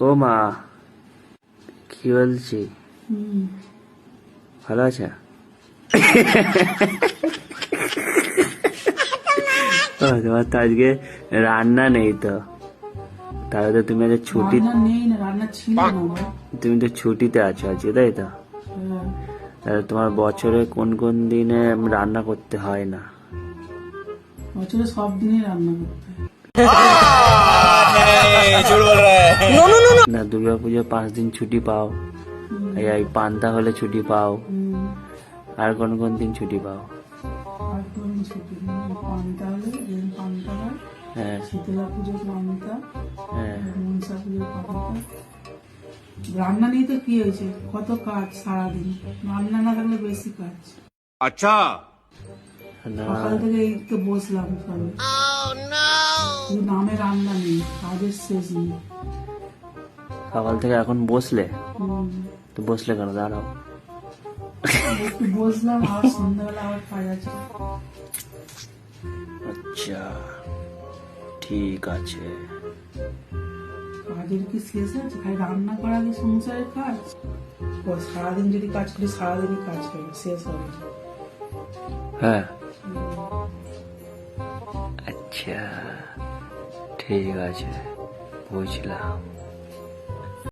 ও মা, কি বলছি? ভালো আছে? ও, তোমার তো আজকে রান্না নেই তো, তাহলে তো তুমি আজ ছুটি, নেই না, রান্না ছিল না আমার। তুমি তো ছুটিতে আছো আজকে, তাই তো? হ্যাঁ, তাহলে তোমার বছরে কোন কোন দিনে রান্না করতে হয় না? বছরে সব দিনই রান্না করতে হয়। না, দুর্গা পুজো 5 দিন ছুটি পাও, এই পান্তা হলে ছুটি পাও, আর কোন কোন দিন ছুটি পাও? আর কোন ছুটি নেই, পান্তা হলে যেদিন পান্তা হয়, হ্যাঁ শীতলা পুজোর পান্তা, হ্যাঁ। মনসা পুজোর পান্তা। রান্না নিয়ে তো কি হয়েছে, কত কাজ সারাদিন, রান্না না থাকলে বেশি কাজ। अच्छा না, সকাল থেকে এই তো বসলাম সবে, শুধু নামে রান্না নেই, কাজের শেষ নেই। সকাল থেকে এখন বসলে? হুম, তো বসলে কেন, দাঁড়াও। একটু বসলাম, আবার সন্ধ্যাবেলা আবার কাজ আছে। আচ্ছা, ঠিক আছে। কাজের কি শেষ আছে? খালি রান্না করা কি সংসারের কাজ? ও সারাদিন যদি কাজ করি, সারাদিনই কাজ হবে, শেষ হবে না। হ্যাঁ, আচ্ছা, ঠিক আছে, বুঝলাম।